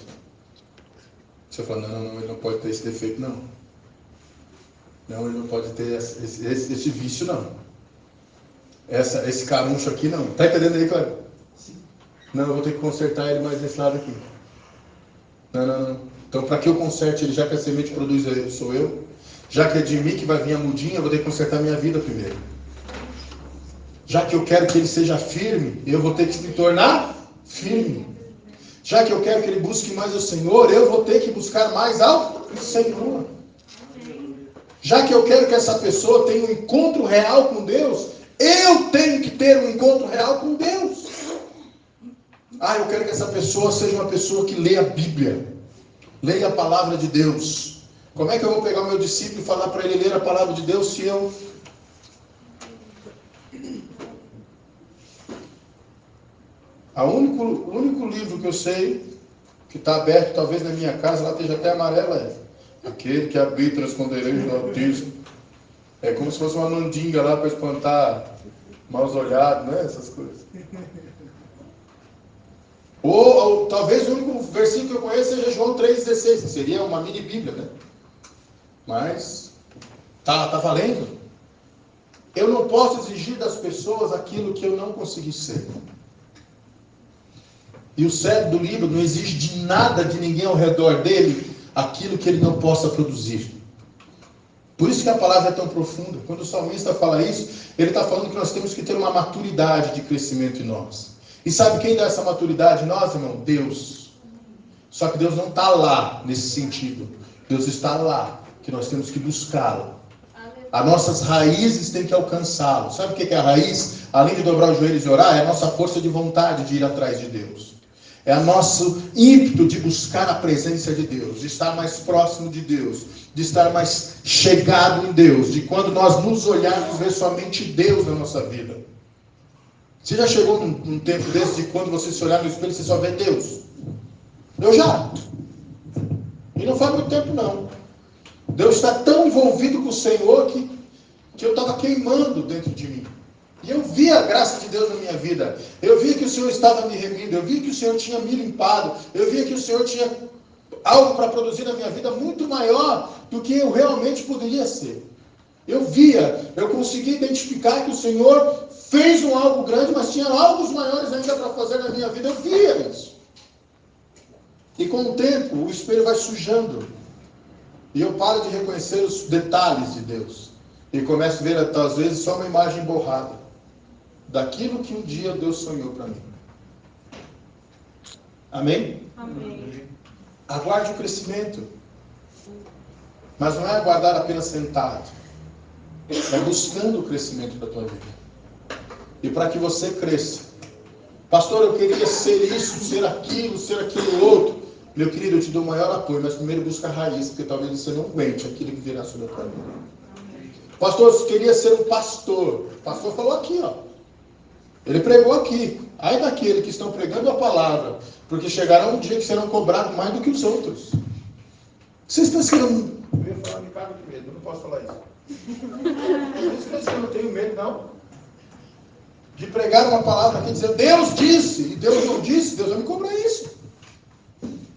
Você fala, não, ele não pode ter esse defeito, não. Não, ele não pode ter esse vício, não. Esse caruncho aqui, não. Está entendendo aí, Cleber? Não, eu vou ter que consertar ele mais desse lado aqui. Não. Então, para que eu conserte ele, já que a semente produz sou eu, já que é de mim que vai vir a mudinha, eu vou ter que consertar a minha vida primeiro. Já que eu quero que ele seja firme, eu vou ter que me tornar firme. Já que eu quero que ele busque mais o Senhor, eu vou ter que buscar mais ao Senhor. Já que eu quero que essa pessoa tenha um encontro real com Deus, eu tenho que ter um encontro real com Deus. Eu quero que essa pessoa seja uma pessoa que leia a Bíblia. Leia a palavra de Deus. Como é que eu vou pegar o meu discípulo e falar para ele ler a palavra de Deus se eu... O único livro que eu sei, que está aberto, talvez na minha casa, lá esteja até amarela, é aquele que habita nos esconderijos do Altíssimo. É como se fosse uma mandinga lá para espantar maus olhados, né? Essas coisas. Ou talvez o único versículo que eu conheço seja João 3,16, que seria uma mini Bíblia, né? Mas tá valendo. Eu não posso exigir das pessoas aquilo que eu não consegui ser. E o cérebro do livro não exige de nada de ninguém ao redor dele aquilo que ele não possa produzir. Por isso que a palavra é tão profunda. Quando o salmista fala isso, ele está falando que nós temos que ter uma maturidade de crescimento em nós. E sabe quem dá essa maturidade em nós, irmão? Deus. Só que Deus não está lá nesse sentido. Deus está lá, que nós temos que buscá-lo. As nossas raízes têm que alcançá-lo. Sabe o que é a raiz? Além de dobrar os joelhos e orar, é a nossa força de vontade de ir atrás de Deus. É o nosso ímpeto de buscar a presença de Deus, de estar mais próximo de Deus, de estar mais chegado em Deus, de quando nós nos olharmos, ver somente Deus na nossa vida. Você já chegou num tempo desse de quando você se olhar no espelho, você só vê Deus? Eu já. E não faz muito tempo, não. Deus está tão envolvido com o Senhor que eu estava queimando dentro de mim. E eu vi a graça de Deus na minha vida. Eu vi que o Senhor estava me remindo. Eu vi que o Senhor tinha me limpado. Eu vi que o Senhor tinha algo para produzir na minha vida muito maior do que eu realmente poderia ser. Eu conseguia identificar que o Senhor fez algo grande, mas tinha algo maiores ainda para fazer na minha vida. Eu via isso. E com o tempo, o espelho vai sujando. E eu paro de reconhecer os detalhes de Deus. E começo a ver, às vezes, só uma imagem borrada daquilo que um dia Deus sonhou para mim. Amém? Amém. Aguarde o crescimento. Mas não é aguardar apenas sentado. É buscando o crescimento da tua vida. E para que você cresça. Pastor, eu queria ser isso, ser aquilo outro. Meu querido, eu te dou o maior apoio, mas primeiro busca a raiz, porque talvez você não aguente aquilo que virá sobre a tua vida. Pastor, eu queria ser um pastor. O pastor falou aqui, ó. Ele pregou aqui. Ai daquele que estão pregando a palavra, porque chegará um dia que serão cobrados mais do que os outros. Vocês pensam que eu não... Eu ia falar, me cago de medo, eu não posso falar isso. Vocês pensam que eu não tenho medo, não? De pregar uma palavra aqui, dizendo, Deus disse, e Deus não disse, Deus vai me cobrar isso.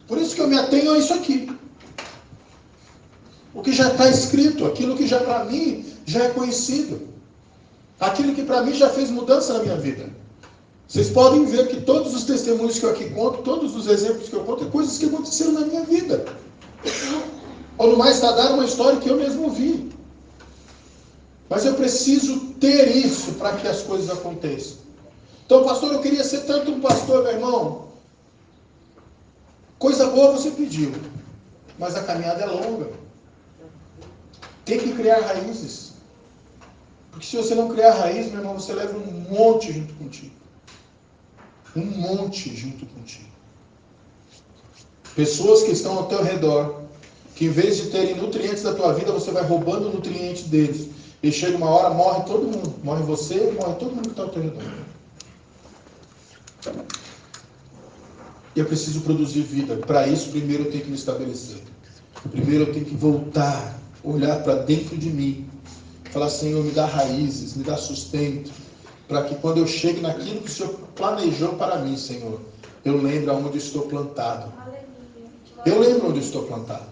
Por isso que eu me atenho a isso aqui. O que já está escrito, aquilo que já para mim já é conhecido. Aquilo que para mim já fez mudança na minha vida. Vocês podem ver que todos os testemunhos que eu aqui conto, todos os exemplos que eu conto, é coisas que aconteceram na minha vida. Ou no mais tardar, uma história que eu mesmo vi. Mas eu preciso ter isso para que as coisas aconteçam. Então, pastor, eu queria ser tanto um pastor, meu irmão. Coisa boa você pediu, mas a caminhada é longa. Tem que criar raízes. Porque se você não criar raiz, meu irmão, você leva um monte junto contigo. Um monte junto contigo. Pessoas que estão ao teu redor, que em vez de terem nutrientes da tua vida, você vai roubando nutrientes deles. E chega uma hora, morre todo mundo. Morre você, morre todo mundo que está ao teu redor. E eu preciso produzir vida. Para isso, primeiro eu tenho que me estabelecer. Primeiro eu tenho que voltar, olhar para dentro de mim. Falar, Senhor, me dá raízes, me dá sustento. Para que quando eu chegue naquilo que o Senhor planejou para mim, Senhor, eu lembre aonde estou plantado. Eu lembro onde estou plantado.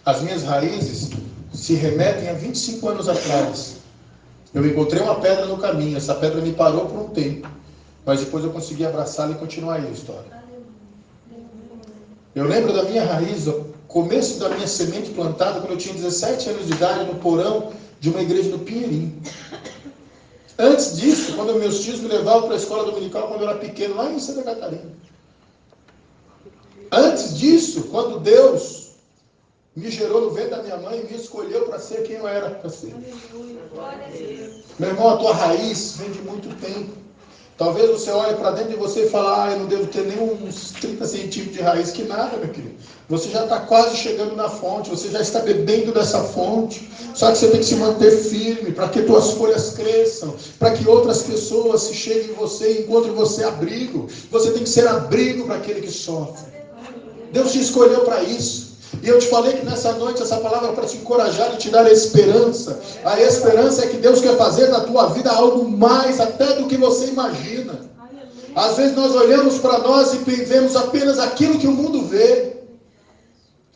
As minhas raízes se remetem a 25 anos atrás. Eu encontrei uma pedra no caminho. Essa pedra me parou por um tempo. Mas depois eu consegui abraçá-la e continuar aí a história. Eu lembro da minha raiz, o começo da minha semente plantada, quando eu tinha 17 anos de idade, no porão de uma igreja no Pinheirinho. Antes disso, quando meus tios me levavam para a escola dominical, quando eu era pequeno, lá em Santa Catarina. Antes disso, quando Deus me gerou no ventre da minha mãe e me escolheu para ser quem eu era para ser. Meu irmão, a tua raiz vem de muito tempo. Talvez você olhe para dentro de você e fale, eu não devo ter nem uns 30 centímetros de raiz. Que nada, meu querido. Você já está quase chegando na fonte, você já está bebendo dessa fonte. Só que você tem que se manter firme para que tuas folhas cresçam, para que outras pessoas se cheguem em você e encontrem em você abrigo. Você tem que ser abrigo para aquele que sofre. Deus te escolheu para isso. E eu te falei que nessa noite essa palavra é para te encorajar e te dar esperança. A esperança é que Deus quer fazer na tua vida algo mais até do que você imagina. Às vezes nós olhamos para nós e vemos apenas aquilo que o mundo vê.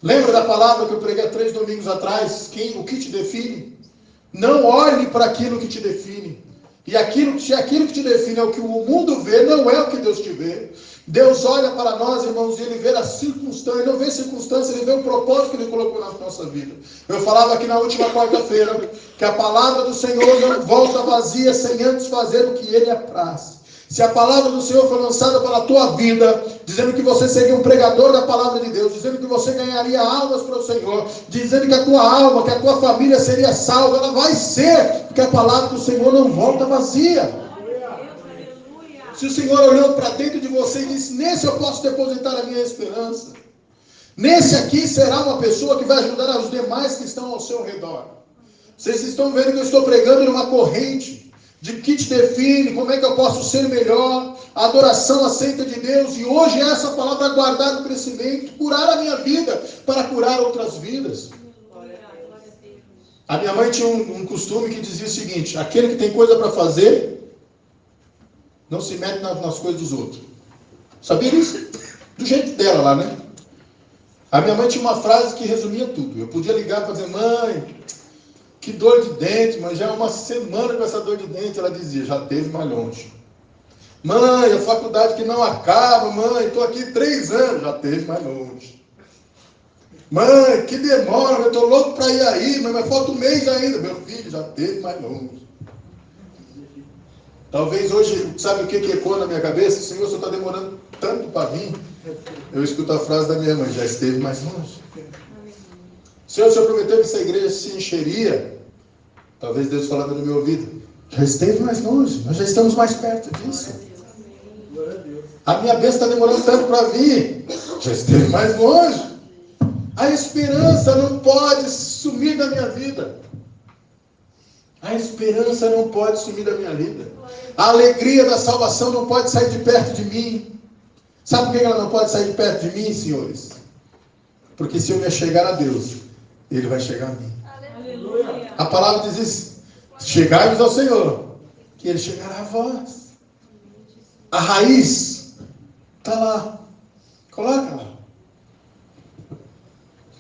Lembra da palavra que eu preguei há 3 domingos atrás? O que te define? Não olhe para aquilo que te define. E aquilo que te define é o que o mundo vê, não é o que Deus te vê. Deus olha para nós, irmãos, e Ele vê as circunstâncias. Ele não vê circunstâncias, Ele vê o propósito que Ele colocou na nossa vida. Eu falava aqui na última quarta-feira que a palavra do Senhor não volta vazia sem antes fazer o que Ele apraz. Se a palavra do Senhor foi lançada para a tua vida, dizendo que você seria um pregador da palavra de Deus, dizendo que você ganharia almas para o Senhor, dizendo que a tua alma, que a tua família seria salva, ela vai ser, porque a palavra do Senhor não volta vazia. Se o Senhor olhou para dentro de você e disse, nesse eu posso depositar a minha esperança, nesse aqui será uma pessoa que vai ajudar os demais que estão ao seu redor. Vocês estão vendo que eu estou pregando numa corrente de que te define, como é que eu posso ser melhor, a adoração aceita de Deus, e hoje essa palavra vai guardar o crescimento, curar a minha vida, para curar outras vidas. A minha mãe tinha um costume que dizia o seguinte, aquele que tem coisa para fazer, não se mete nas coisas dos outros. Sabia disso? Do jeito dela lá, né? A minha mãe tinha uma frase que resumia tudo. Eu podia ligar para dizer, mãe, que dor de dente, mas já é uma semana com essa dor de dente. Ela dizia, já teve mais longe. Mãe, a faculdade que não acaba, mãe, estou aqui 3 anos, já teve mais longe. Mãe, que demora, eu estou louco para ir aí, mas falta 1 mês ainda. Meu filho, já teve mais longe. Talvez hoje, sabe o que ecoa na minha cabeça? Senhor, o Senhor está demorando tanto para vir. Eu escuto a frase da minha mãe, já esteve mais longe. Senhor, o Senhor prometeu que essa igreja se encheria. Talvez Deus falando no meu ouvido, já esteve mais longe, nós já estamos mais perto disso. A minha bênção está demorando tanto para vir, já esteve mais longe. A esperança não pode sumir da minha vida. A esperança não pode sumir da minha vida. A alegria da salvação não pode sair de perto de mim. Sabe por que ela não pode sair de perto de mim, senhores? Porque se eu me chegar a Deus, Ele vai chegar a mim. Aleluia. A palavra diz isso. Chegai-vos ao Senhor, que Ele chegará a vós. A raiz está lá. Coloca lá.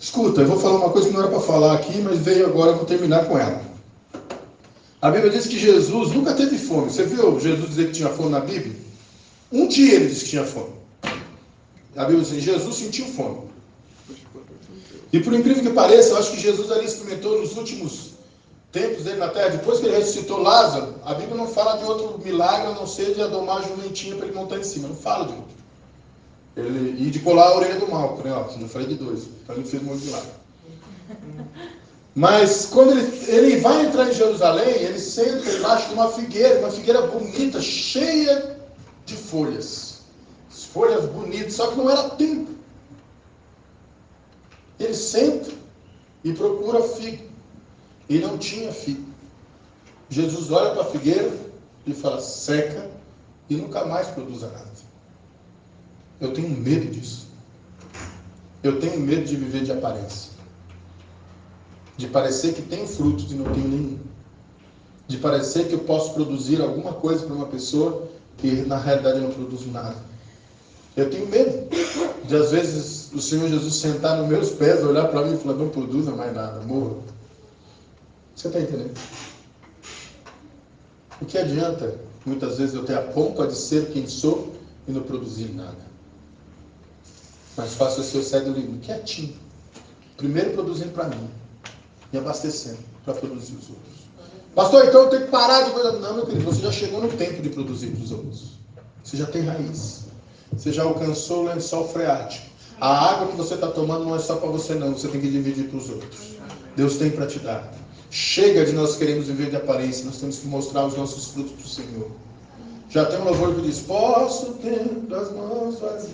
Escuta, eu vou falar uma coisa que não era para falar aqui, mas veio agora, eu vou terminar com ela. A Bíblia diz que Jesus nunca teve fome. Você viu Jesus dizer que tinha fome na Bíblia? Um dia ele disse que tinha fome. A Bíblia diz que Jesus sentiu fome. E por incrível que pareça, eu acho que Jesus ali experimentou nos últimos tempos dele na terra. Depois que ele ressuscitou Lázaro, a Bíblia não fala de outro milagre, a não ser de adomar a jumentinha para ele montar em cima. Não fala de outro. E de colar a orelha do mal. Né? Eu falei de 2. Então ele fez um monte de milagre. Mas quando ele vai entrar em Jerusalém, ele senta embaixo de uma figueira bonita, cheia de folhas. Folhas bonitas, só que não era tempo. ele senta e procura figo. E não tinha figo. Jesus olha para a figueira e fala, seca e nunca mais produza nada. Eu tenho medo disso. Eu tenho medo de viver de aparência. De parecer que tenho frutos e não tenho nenhum. De parecer que eu posso produzir alguma coisa para uma pessoa que na realidade eu não produzo nada. Eu tenho medo de às vezes o Senhor Jesus sentar nos meus pés, olhar para mim e falar, não produza mais nada, morra. Você está entendendo? O que adianta, muitas vezes, eu ter a pompa de ser quem sou e não produzir nada? Mais fácil é ser o cego do livro, quietinho. Primeiro produzindo para mim. E abastecendo para produzir os outros. Pastor, então eu tenho que parar de coisa. Não, meu querido, você já chegou no tempo de produzir para os outros. Você já tem raiz. Você já alcançou o lençol freático. A água que você está tomando não é só para você não. Você tem que dividir para os outros. Deus tem para te dar. Chega de nós queremos viver de aparência. Nós temos que mostrar os nossos frutos para o Senhor. Já tem um louvor que diz, posso ter as mãos vazias.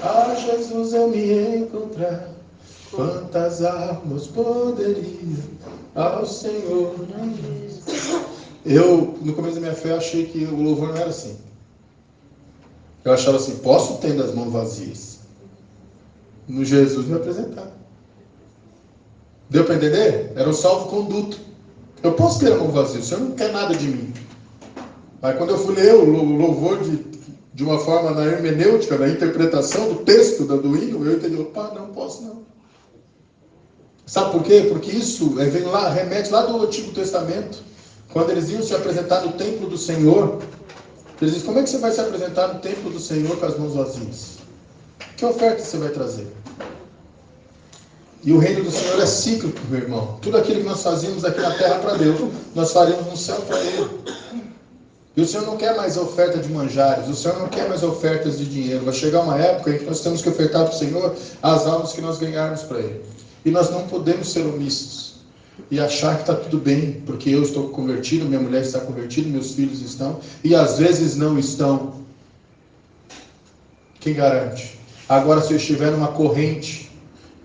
A Jesus eu me encontrar. Quantas almas poderia ao Senhor. Eu, no começo da minha fé, achei que o louvor não era assim. Eu achava assim, posso ter as mãos vazias. No Jesus me apresentar. Deu para entender? Era um salvo-conduto. Eu posso ter a mão vazia, o Senhor não quer nada de mim. Mas quando eu fui ler o louvor de uma forma na hermenêutica, na interpretação do texto do hino, eu entendi, opa, não posso não. Sabe por quê? Porque isso vem lá, remete lá do Antigo Testamento, quando eles iam se apresentar no templo do Senhor. Eles dizem, como é que você vai se apresentar no templo do Senhor com as mãos vazias? Que oferta você vai trazer? E o reino do Senhor é cíclico, meu irmão. Tudo aquilo que nós fazemos aqui na terra para Deus, nós faremos no céu para Ele. E o Senhor não quer mais oferta de manjares, o Senhor não quer mais ofertas de dinheiro. Vai chegar uma época em que nós temos que ofertar para o Senhor as almas que nós ganharmos para Ele. E nós não podemos ser omissos e achar que está tudo bem, porque eu estou convertido, minha mulher está convertida, meus filhos estão, e às vezes não estão. Quem garante? Agora, se eu estiver numa corrente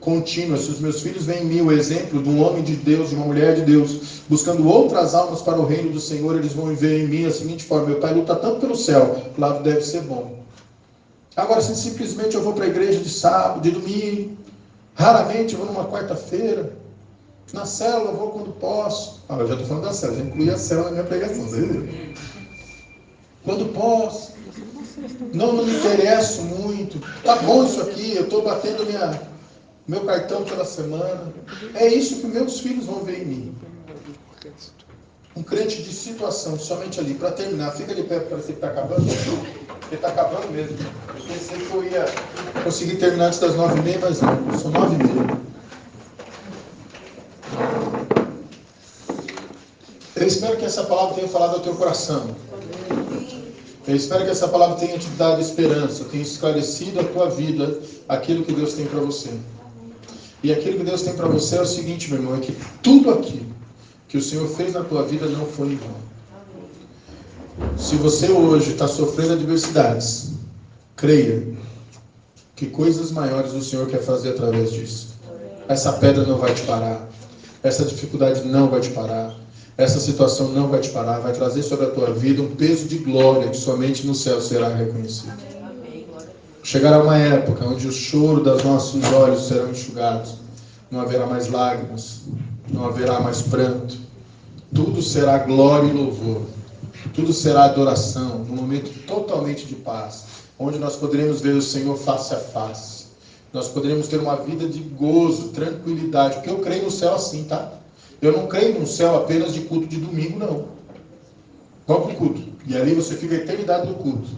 contínua, se os meus filhos veem em mim o exemplo de um homem de Deus, de uma mulher de Deus, buscando outras almas para o reino do Senhor, eles vão ver em mim a seguinte forma, meu pai luta tanto pelo céu, o lado deve ser bom. Agora, se simplesmente eu vou para a igreja de sábado, de domingo, raramente eu vou numa quarta-feira, na célula eu vou quando posso. Eu já estou falando da célula, já incluí a célula na minha pregação, você viu? Quando posso. Não me interesso muito. Tá bom isso aqui, eu estou batendo meu cartão pela semana. É isso que meus filhos vão ver em mim. Um crente de situação, somente ali. Para terminar, fica de pé para parecer que está acabando. Porque está acabando mesmo. Eu pensei que eu ia conseguir terminar antes das 9h30, mas não. São 9h30. Eu espero que essa palavra tenha falado ao teu coração. Eu espero que essa palavra tenha te dado esperança, tenha esclarecido a tua vida, aquilo que Deus tem para você. E aquilo que Deus tem para você é o seguinte, meu irmão, é que tudo aquilo que o Senhor fez na tua vida não foi em vão. Se você hoje está sofrendo adversidades, creia que coisas maiores o Senhor quer fazer através disso. Essa pedra não vai te parar. Essa dificuldade não vai te parar. Essa situação não vai te parar. Vai trazer sobre a tua vida um peso de glória que somente no céu será reconhecido. Chegará uma época onde o choro dos nossos olhos serão enxugados. Não haverá mais lágrimas. Não haverá mais pranto. Tudo será glória e louvor. Tudo será adoração. Num momento totalmente de paz. Onde nós poderemos ver o Senhor face a face. Nós poderemos ter uma vida de gozo, tranquilidade. Porque eu creio no céu assim, tá? Eu não creio no céu apenas de culto de domingo, não. Vamos para o culto. E ali você fica a eternidade no culto.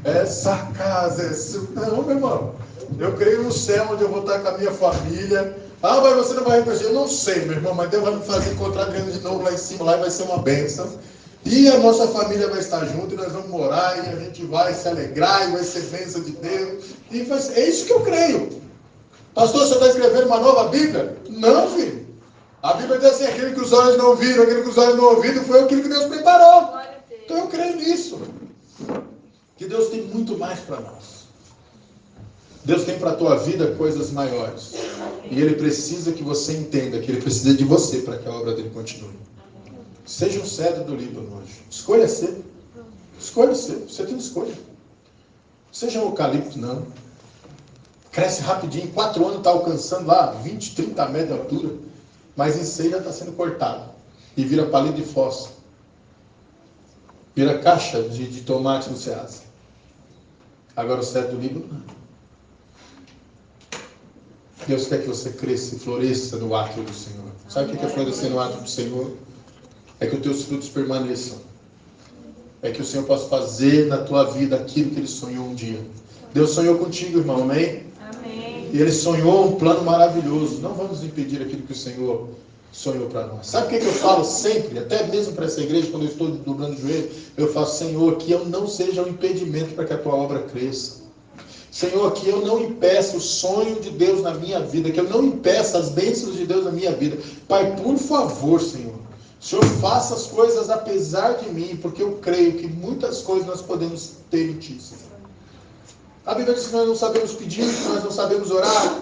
Essa casa é... Não, meu irmão. Eu creio no céu onde eu vou estar com a minha família. Ah, mas você não vai reconhecer. Eu não sei, meu irmão, mas Deus vai me fazer encontrar Adriano de novo lá em cima. Lá vai ser uma bênção. E a nossa família vai estar junto e nós vamos morar e a gente vai se alegrar e vai ser bênção de Deus. E vai ser... É isso que eu creio. Pastor, você está escrevendo uma nova Bíblia? Não, filho. A Bíblia diz assim, aquilo que os olhos não viram, aquilo que os olhos não ouviram, foi aquilo que Deus preparou. Então eu creio nisso. Que Deus tem muito mais para nós. Deus tem para a tua vida coisas maiores. E Ele precisa que você entenda que Ele precisa de você para que a obra dele continue. Seja um cedro do Líbano hoje. Escolha ser. Escolha ser. Você tem escolha. Seja um eucalipto, não. Cresce rapidinho. Em 4 anos está alcançando lá 20, 30 metros de altura. Mas em 6 já está sendo cortado. E vira palito de fósforo. Vira caixa de tomate no Ceasa. Agora o cedro do Líbano, não. Deus quer que você cresça e floresça no átrio do Senhor. Sabe o que é florescer no átrio do Senhor? É que os teus frutos permaneçam. É que o Senhor possa fazer na tua vida aquilo que Ele sonhou um dia. Deus sonhou contigo, irmão, amém? Amém. E Ele sonhou um plano maravilhoso. Não vamos impedir aquilo que o Senhor sonhou para nós. Sabe o que eu falo sempre? Até mesmo para essa igreja, quando eu estou dobrando o joelho, eu falo, Senhor, que eu não seja um impedimento para que a tua obra cresça. Senhor, que eu não impeça o sonho de Deus na minha vida, que eu não impeça as bênçãos de Deus na minha vida. Pai, por favor, Senhor, o Senhor faça as coisas apesar de mim, porque eu creio que muitas coisas nós podemos ter em Ti, Senhor. A Bíblia diz que nós não sabemos pedir, que nós não sabemos orar.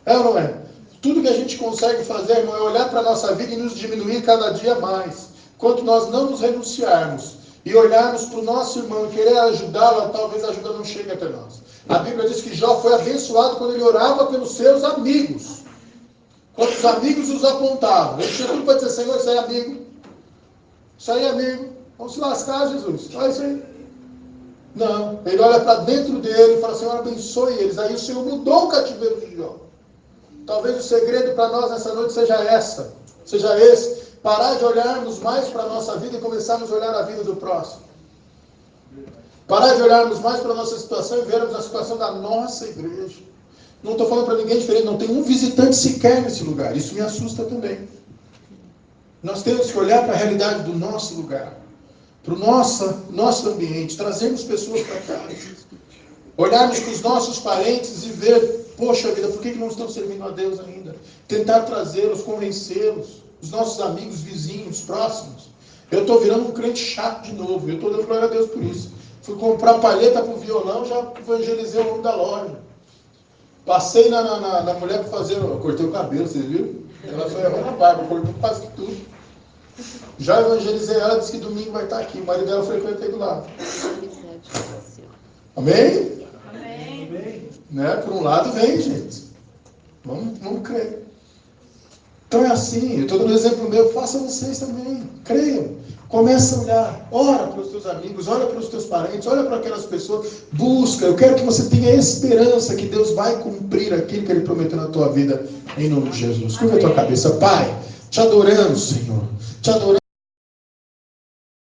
É ou não é? Tudo que a gente consegue fazer, irmão, é olhar para a nossa vida e nos diminuir cada dia mais. Enquanto nós não nos renunciarmos e olharmos para o nosso irmão e querer ajudá-lo, talvez a ajuda não chegue até nós. A Bíblia diz que Jó foi abençoado quando ele orava pelos seus amigos. Quando os amigos os apontavam. Ele tinha tudo para dizer, Senhor, isso aí é amigo. Isso aí é amigo. Vamos se lascar, Jesus. Olha isso aí. Não. Ele olha para dentro dele e fala, Senhor, abençoe eles. Aí o Senhor mudou o cativeiro de Jó. Talvez o segredo para nós nessa noite seja esse. Parar de olharmos mais para a nossa vida e começarmos a olhar a vida do próximo. Parar de olharmos mais para a nossa situação e vermos a situação da nossa igreja. Não estou falando para ninguém diferente, não tem um visitante sequer nesse lugar. Isso me assusta também. Nós temos que olhar para a realidade do nosso lugar, para o nosso ambiente, trazermos pessoas para cá. Olharmos para os nossos parentes e ver, poxa vida, por que não estão servindo a Deus ainda? Tentar trazê-los, convencê-los, os nossos amigos, vizinhos, próximos. Eu estou virando um crente chato de novo, eu estou dando glória a Deus por isso. Fui comprar palheta para o violão, já evangelizei o homem da loja. Passei na mulher para fazer, eu cortei o cabelo, vocês viram? Ela foi errando a barba, cortou quase tudo. Já evangelizei ela, disse que domingo vai estar aqui. O marido dela frequenta aí do lado. Amém? Amém. Né? Por um lado vem, gente. Vamos crer. Então é assim, eu estou dando um exemplo meu, façam vocês também. Creiam. Começa a olhar, ora para os teus amigos, olha para os teus parentes, olha para aquelas pessoas, busca. Eu quero que você tenha esperança que Deus vai cumprir aquilo que Ele prometeu na tua vida, em nome de Jesus. Curva a tua cabeça, Pai, te adoramos, Senhor, te adoramos.